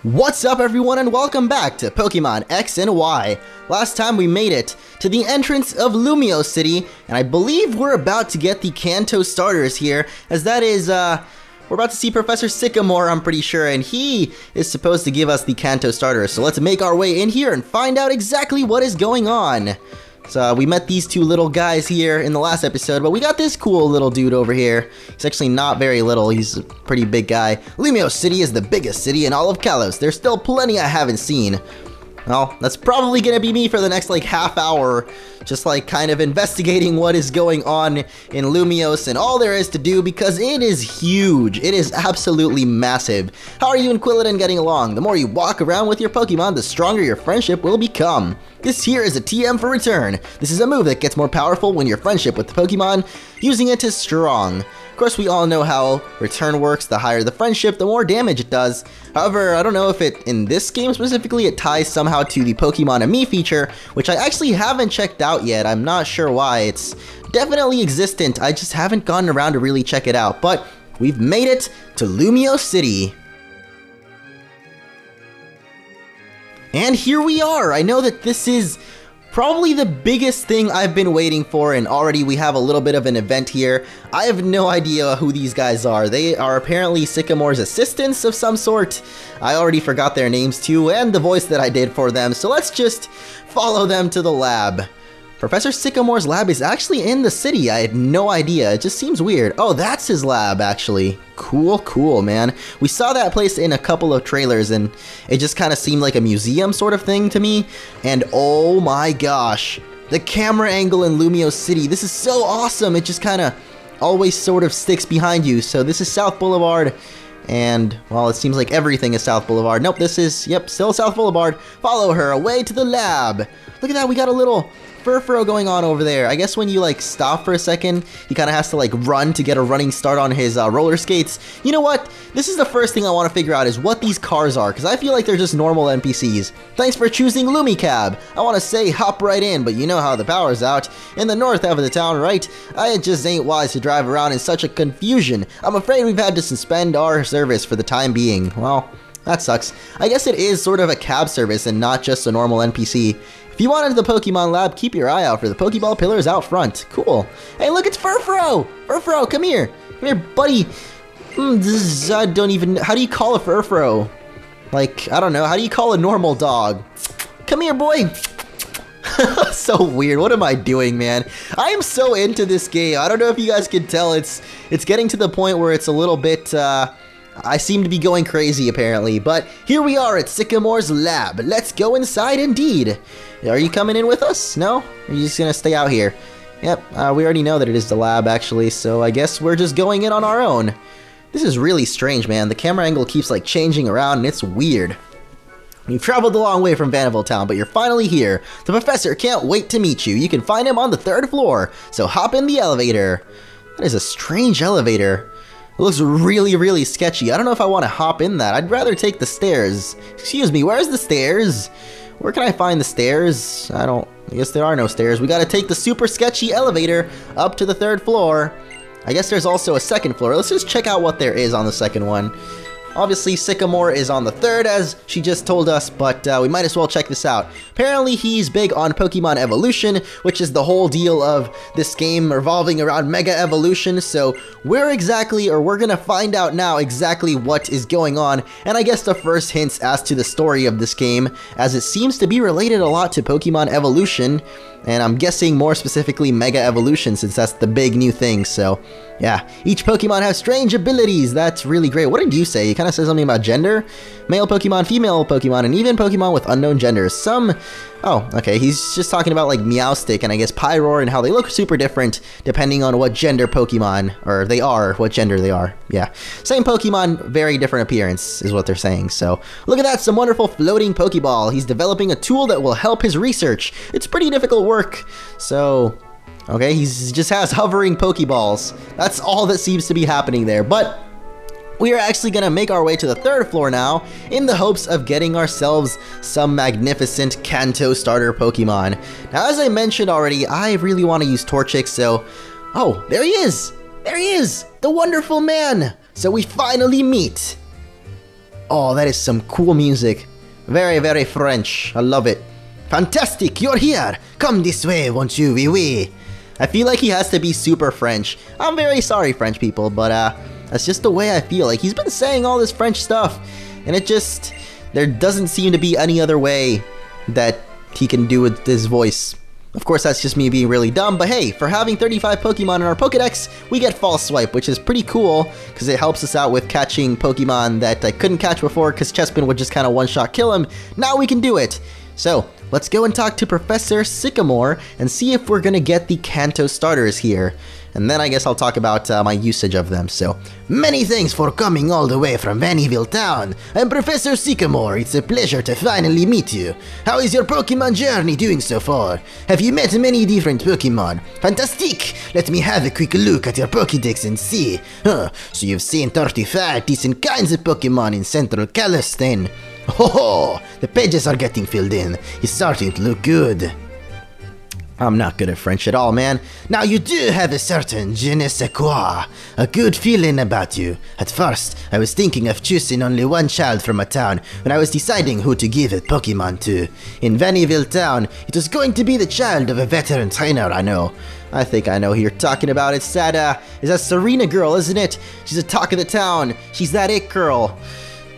What's up everyone and welcome back to Pokémon X and Y. Last time we made it to the entrance of Lumiose City, and I believe we're about to get the Kanto starters here, as that is, we're about to see Professor Sycamore, I'm pretty sure, and he is supposed to give us the Kanto starters. So let's make our way in here and find out exactly what is going on. So we met these two little guys here in the last episode, but we got this cool little dude over here. He's actually not very little, he's a pretty big guy. Lumiose City is the biggest city in all of Kalos. There's still plenty I haven't seen. Well, that's probably gonna be me for the next like half hour, just like kind of investigating what is going on in Lumiose and all there is to do, because it is huge. It is absolutely massive. How are you and Quilladin getting along? The more you walk around with your Pokemon, the stronger your friendship will become. This here is a TM for return. This is a move that gets more powerful when your friendship with the Pokemon using it is strong. Of course, we all know how return works. The higher the friendship, the more damage it does. However, I don't know if it, in this game specifically, it ties somehow to the Pokemon and Me feature, which I actually haven't checked out yet. I'm not sure why. It's definitely existent. I just haven't gotten around to really check it out. But we've made it to Lumiose City. And here we are. I know that this is probably the biggest thing I've been waiting for, and already we have a little bit of an event here. I have no idea who these guys are. They are apparently Sycamore's assistants of some sort. I already forgot their names too, and the voice that I did for them, so let's just follow them to the lab. Professor Sycamore's lab is actually in the city. I had no idea. It just seems weird. Oh, that's his lab, actually. Cool, cool, man. We saw that place in a couple of trailers, and it just kind of seemed like a museum sort of thing to me. And oh my gosh, the camera angle in Lumiose City. This is so awesome. It just kind of always sort of sticks behind you. So this is South Boulevard. And, well, it seems like everything is South Boulevard. Nope, this is, yep, still South Boulevard. Follow her away to the lab. Look at that, we got a little furfro going on over there. I guess when you like stop for a second, he kind of has to like run to get a running start on his roller skates. You know what? This is the first thing I want to figure out is what these cars are, because I feel like they're just normal NPCs. Thanks for choosing Lumicab. I want to say hop right in, but you know how the power's out. In the north half of the town, right? It just ain't wise to drive around in such a confusion. I'm afraid we've had to suspend our service for the time being. Well, that sucks. I guess it is sort of a cab service and not just a normal NPC. If you want into the Pokemon lab, keep your eye out for the Pokeball pillars out front. Cool. Hey, look, it's Furfro! Furfro, come here. Come here, buddy. I don't even... How do you call a Furfro? Like, I don't know. How do you call a normal dog? Come here, boy. So weird. What am I doing, man? I am so into this game. I don't know if you guys can tell. It's getting to the point where it's a little bit... I seem to be going crazy, apparently, but here we are at Sycamore's lab. Let's go inside indeed. Are you coming in with us? No? Or are you just gonna stay out here? Yep, we already know that it is the lab, actually, so I guess we're just going in on our own. This is really strange, man. The camera angle keeps, like, changing around, and it's weird. You've traveled a long way from Vanderbilt Town, but you're finally here. The professor can't wait to meet you. You can find him on the 3rd floor, so hop in the elevator. That is a strange elevator. It looks really, really sketchy. I don't know if I want to hop in that. I'd rather take the stairs. Excuse me, where's the stairs? Where can I find the stairs? I guess there are no stairs. We gotta take the super sketchy elevator up to the 3rd floor. I guess there's also a 2nd floor. Let's just check out what there is on the 2nd one. Obviously, Sycamore is on the 3rd, as she just told us, but we might as well check this out. Apparently, he's big on Pokemon evolution, which is the whole deal of this game revolving around Mega Evolution, so we're gonna find out now exactly what is going on, and I guess the first hints as to the story of this game, as it seems to be related a lot to Pokemon evolution, and I'm guessing more specifically Mega Evolution, since that's the big new thing, so yeah. Each Pokemon has strange abilities. That's really great. What did you say? You kind of said something about gender? Male Pokemon, female Pokemon, and even Pokemon with unknown genders. Oh, okay, he's just talking about like Meowstic and I guess Pyroar and how they look super different depending on what gender Pokemon, or they are, what gender they are. Yeah, same Pokemon, very different appearance is what they're saying. So look at that, some wonderful floating Pokeball. He's developing a tool that will help his research. It's pretty difficult work, so... Okay, he just has hovering Pokeballs. That's all that seems to be happening there, but we are actually going to make our way to the 3rd floor now in the hopes of getting ourselves some magnificent Kanto Starter Pokemon. Now, as I mentioned already, I really want to use Torchic, so... Oh, there he is! There he is! The wonderful man! So we finally meet. Oh, that is some cool music. Very, very French. I love it. Fantastic, you're here. Come this way, won't you, oui, oui. I feel like he has to be super French. I'm very sorry, French people, but that's just the way I feel. Like, he's been saying all this French stuff, and it just, there doesn't seem to be any other way that he can do with his voice. Of course, that's just me being really dumb, but hey, for having 35 Pokemon in our Pokedex, we get False Swipe, which is pretty cool, because it helps us out with catching Pokemon that I couldn't catch before, because Chespin would just kind of one-shot kill him. Now we can do it! So, let's go and talk to Professor Sycamore, and see if we're gonna get the Kanto starters here. And then I guess I'll talk about my usage of them, so. Many thanks for coming all the way from Vannyville Town. I'm Professor Sycamore, it's a pleasure to finally meet you. How is your Pokemon journey doing so far? Have you met many different Pokemon? Fantastic! Let me have a quick look at your Pokédex and see. So you've seen 35 decent kinds of Pokemon in Central Kalos then. Ho, the pages are getting filled in. It's starting to look good. I'm not good at French at all, man. Now you do have a certain je ne sais quoi, a good feeling about you. At first, I was thinking of choosing only one child from a town when I was deciding who to give a Pokemon to. In Vannyville Town, it was going to be the child of a veteran trainer I know. I think I know who you're talking about. It's that Serena girl, isn't it? She's the talk of the town. She's that it girl.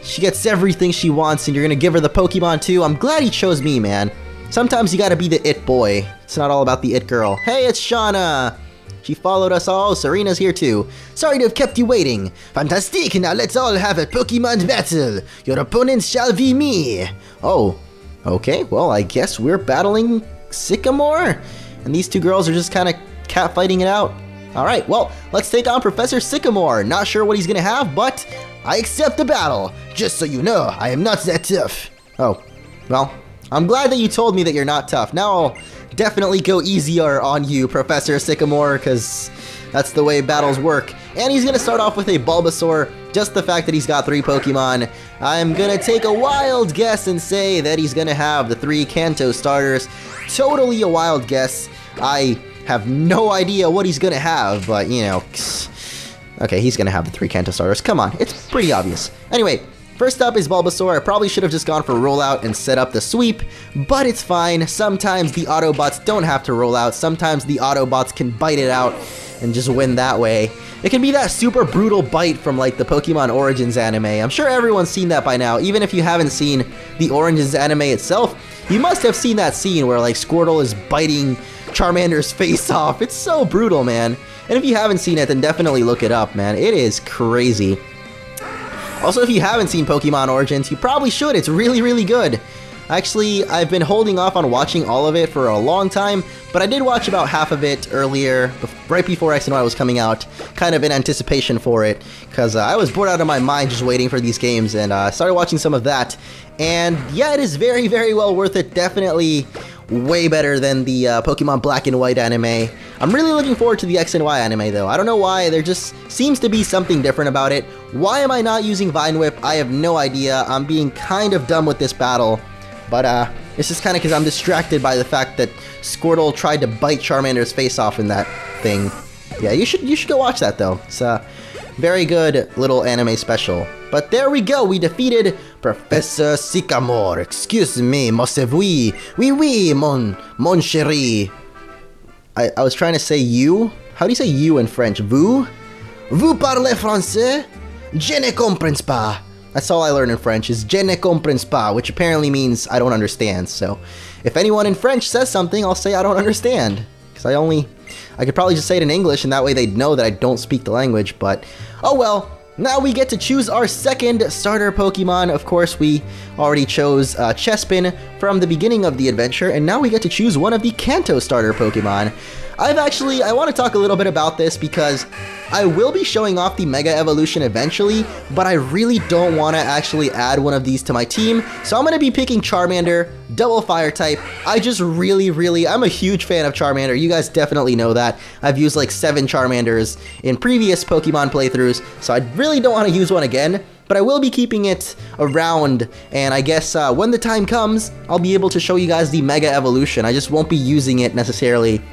She gets everything she wants and you're gonna give her the Pokemon too. I'm glad he chose me, man. Sometimes you gotta be the it boy. It's not all about the it girl. Hey, it's Shauna! She followed us all. Serena's here too. Sorry to have kept you waiting. Fantastic! Now let's all have a Pokemon battle. Your opponents shall be me. Oh, okay. Well, I guess we're battling Sycamore? And these two girls are just kind of catfighting it out. Alright, well, let's take on Professor Sycamore. Not sure what he's gonna have, but I accept the battle. Just so you know, I am not that tough. Oh, well, I'm glad that you told me that you're not tough. Now I'll definitely go easier on you, Professor Sycamore, because that's the way battles work. And he's gonna start off with a Bulbasaur. Just the fact that he's got 3 Pokemon. I'm gonna take a wild guess and say that he's gonna have the 3 Kanto starters. Totally a wild guess. I have no idea what he's gonna have, but you know. Okay, he's gonna have the 3 Kanto starters. Come on, it's pretty obvious. Anyway, first up is Bulbasaur. I probably should have just gone for rollout and set up the sweep, but it's fine. Sometimes the Autobots don't have to roll out. Sometimes the Autobots can bite it out and just win that way. It can be that super brutal bite from like the Pokemon Origins anime. I'm sure everyone's seen that by now. Even if you haven't seen the Origins anime itself, you must have seen that scene where like Squirtle is biting Charmander's face off. It's so brutal, man. And if you haven't seen it, then definitely look it up, man. It is crazy. Also, if you haven't seen Pokemon Origins, you probably should. It's really, really good. Actually, I've been holding off on watching all of it for a long time, but I did watch about half of it earlier, right before X and Y was coming out, kind of in anticipation for it, because I was bored out of my mind just waiting for these games, and I started watching some of that. And yeah, it is very, very well worth it. Definitely way better than the Pokemon Black and White anime. I'm really looking forward to the X and Y anime though. I don't know why, there just seems to be something different about it. Why am I not using Vine Whip? I have no idea. I'm being kind of dumb with this battle, but it's just kind of because I'm distracted by the fact that Squirtle tried to bite Charmander's face off in that thing. Yeah, you should go watch that though. It's a very good little anime special. But there we go, we defeated Professor Sycamore. Excuse me, monsieur, oui, mon chéri. I was trying to say you. How do you say you in French? Vous? Vous parlez français? Je ne comprends pas. That's all I learned in French, is je ne comprends pas, which apparently means I don't understand. So if anyone in French says something, I'll say I don't understand. Because I could probably just say it in English, and that way they'd know that I don't speak the language, but oh well. Now we get to choose our second starter Pokemon. Of course, we already chose Chespin from the beginning of the adventure, and now we get to choose one of the Kanto starter Pokemon. I want to talk a little bit about this because I will be showing off the Mega Evolution eventually, but I really don't want to actually add one of these to my team, so I'm going to be picking Charmander, double fire type. I just I'm a huge fan of Charmander. You guys definitely know that. I've used like 7 Charmanders in previous Pokemon playthroughs, so I really don't want to use one again. But I will be keeping it around, and I guess when the time comes, I'll be able to show you guys the Mega Evolution. I just won't be using it necessarily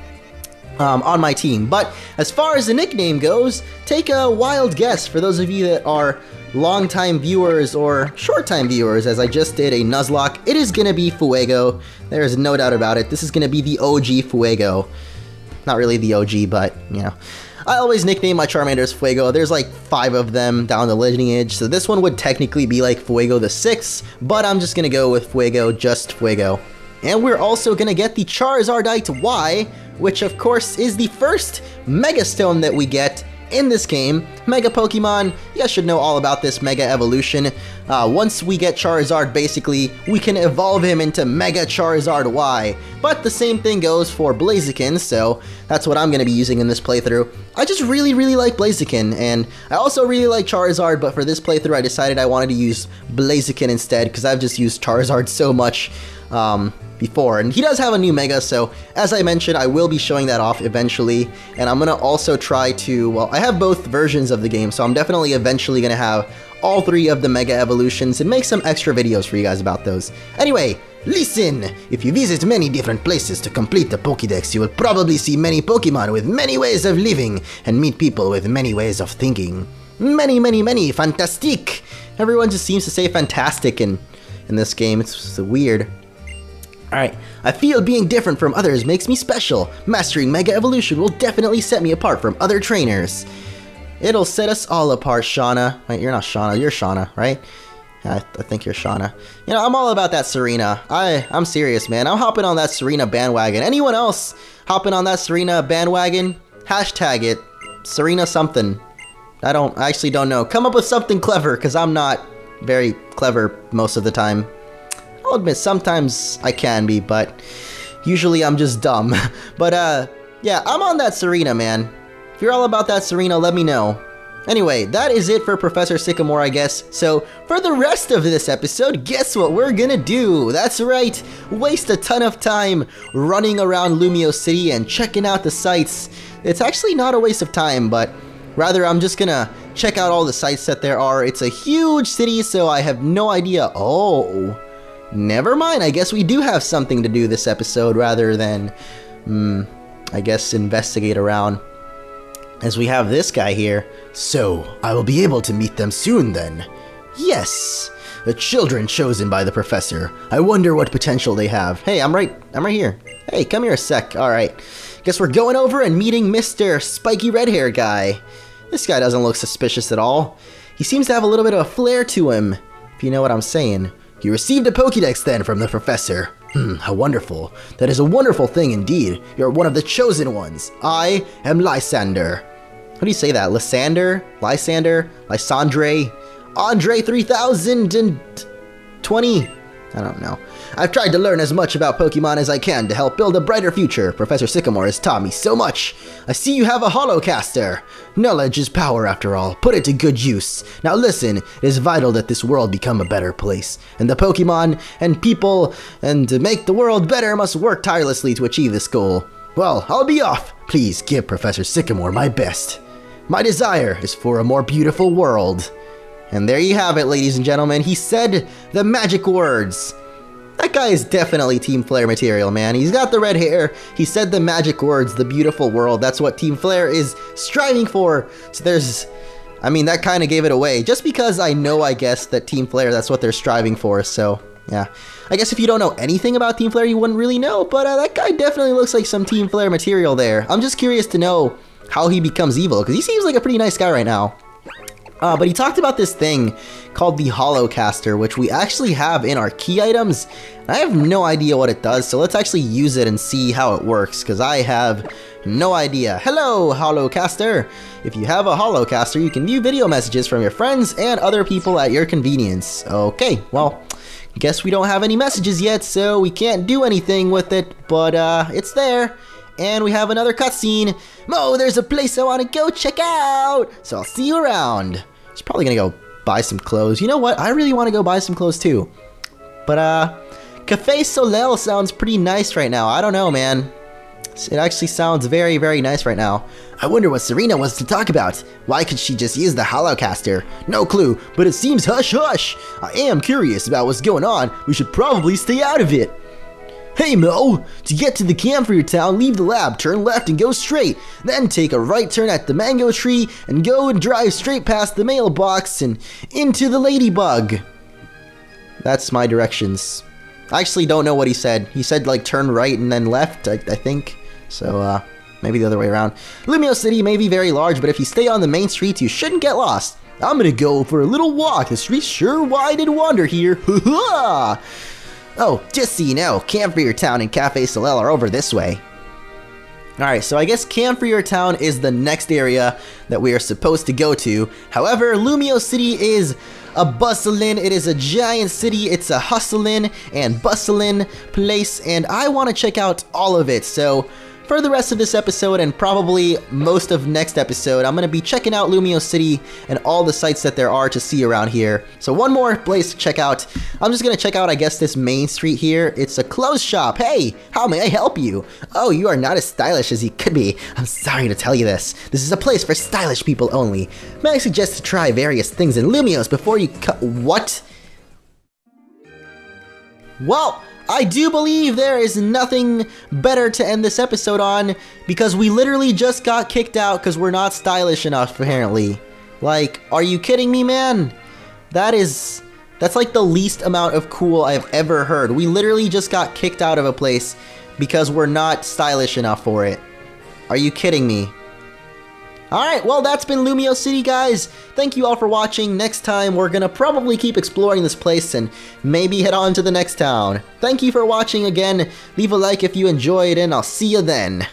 on my team. But as far as the nickname goes, take a wild guess for those of you that are long-time viewers or short-time viewers, as I just did a Nuzlocke. It is gonna be Fuego. There's no doubt about it. This is gonna be the OG Fuego. Not really the OG, but, you know. I always nickname my Charmanders Fuego. There's like 5 of them down the lineage, so this one would technically be like Fuego the 6th, but I'm just gonna go with Fuego, just Fuego. And we're also gonna get the Charizardite Y, which of course is the first Mega Stone that we get in this game. Mega Pokemon, you guys should know all about this Mega Evolution. Once we get Charizard, basically, we can evolve him into Mega Charizard Y. But the same thing goes for Blaziken, so that's what I'm going to be using in this playthrough. I just really like Blaziken, and I also really like Charizard, but for this playthrough I decided I wanted to use Blaziken instead, because I've just used Charizard so much before. And he does have a new Mega, so as I mentioned, I will be showing that off eventually. And I'm gonna also try to, well, I have both versions of the game, so I'm definitely eventually gonna have all 3 of the Mega Evolutions and make some extra videos for you guys about those. Anyway, listen! If you visit many different places to complete the Pokédex, you will probably see many Pokemon with many ways of living and meet people with many ways of thinking. Many, fantastique! Everyone just seems to say fantastic in this game. It's weird. Alright, I feel being different from others makes me special. Mastering Mega Evolution will definitely set me apart from other trainers. It'll set us all apart, Shauna. Wait, you're not Shauna, you're Shauna, right? I think you're Shauna. You know, I'm all about that Serena. I'm serious, man. I'm hopping on that Serena bandwagon. Anyone else hopping on that Serena bandwagon? Hashtag it. Serena something. I actually don't know. Come up with something clever, because I'm not very clever most of the time. I'll admit, sometimes I can be, but usually I'm just dumb. But, yeah, I'm on that Serena, man. If you're all about that Serena, let me know. Anyway, that is it for Professor Sycamore, I guess. So, for the rest of this episode, guess what we're gonna do? That's right, waste a ton of time running around Lumiose City and checking out the sights. It's actually not a waste of time, but rather I'm just gonna check out all the sights that there are. It's a huge city, so I have no idea. Oh, never mind. I guess we do have something to do this episode rather than, I guess, investigate around. As we have this guy here. So, I will be able to meet them soon then. Yes! The children chosen by the professor. I wonder what potential they have. Hey, I'm right here. Hey, come here a sec. Alright. Guess we're going over and meeting Mr. Spiky Red Hair guy. This guy doesn't look suspicious at all. He seems to have a little bit of a flair to him, if you know what I'm saying. You received a Pokédex then from the professor. How wonderful. That is a wonderful thing indeed. You're one of the chosen ones. I am Lysander. How do you say that? Lysander? Lysander? Lysandre? Andre 3020? I don't know. I've tried to learn as much about Pokemon as I can to help build a brighter future. Professor Sycamore has taught me so much. I see you have a holocaster. Knowledge is power after all. Put it to good use. Now listen, it is vital that this world become a better place. And the Pokemon and people and to make the world better must work tirelessly to achieve this goal. Well, I'll be off. Please give Professor Sycamore my best. My desire is for a more beautiful world. And there you have it, ladies and gentlemen. He said the magic words. That guy is definitely Team Flare material, man. He's got the red hair. He said the magic words, the beautiful world. That's what Team Flare is striving for. So there's, I mean, that kind of gave it away. Just because I know, I guess, that Team Flare, that's what they're striving for. So, yeah. I guess if you don't know anything about Team Flare, you wouldn't really know. But that guy definitely looks like some Team Flare material there. I'm just curious to know how he becomes evil, because he seems like a pretty nice guy right now. But he talked about this thing called the Holocaster, which we actually have in our key items. I have no idea what it does, so let's actually use it and see how it works, because I have no idea. Hello, Holocaster! If you have a Holocaster, you can view video messages from your friends and other people at your convenience. Okay, well, guess we don't have any messages yet, so we can't do anything with it, but it's there. And we have another cutscene. Mo, there's a place I want to go check out! So I'll see you around. He's probably gonna go buy some clothes. You know what? I really want to go buy some clothes too. But, Café Soleil sounds pretty nice right now. I don't know, man. It actually sounds very, very nice right now. I wonder what Serena wants to talk about. Why could she just use the Holocaster? No clue, but it seems hush-hush. I am curious about what's going on. We should probably stay out of it. Hey Mo! To get to the Camphor town, leave the lab, turn left and go straight. Then take a right turn at the mango tree and go and drive straight past the mailbox and into the ladybug. That's my directions. I actually don't know what he said. He said like turn right and then left, I think. So maybe the other way around. Lumiose City may be very large, but if you stay on the main streets, you shouldn't get lost. I'm gonna go for a little walk. The street's sure wide and wander here. Ha-ha! Oh, just so you know, Camphor Town and Cafe Soleil are over this way. Alright, so I guess Camphor Town is the next area that we are supposed to go to. However, Lumiose City is a bustling, it is a giant city, it's a hustling and bustling place, and I want to check out all of it. So for the rest of this episode and probably most of next episode, I'm going to be checking out Lumiose City and all the sites that there are to see around here. So one more place to check out. I'm just going to check out, I guess, this main street here. It's a clothes shop. Hey, how may I help you? Oh, you are not as stylish as you could be. I'm sorry to tell you this. This is a place for stylish people only. May I suggest to try various things in Lumiose before you what? Well, I do believe there is nothing better to end this episode on, because we literally just got kicked out because we're not stylish enough, apparently. Like, are you kidding me, man? That's like the least amount of cool I've ever heard. We literally just got kicked out of a place because we're not stylish enough for it. Are you kidding me? Alright, well, that's been Lumiose City, guys. Thank you all for watching. Next time, we're gonna probably keep exploring this place and maybe head on to the next town. Thank you for watching again. Leave a like if you enjoyed, and I'll see you then.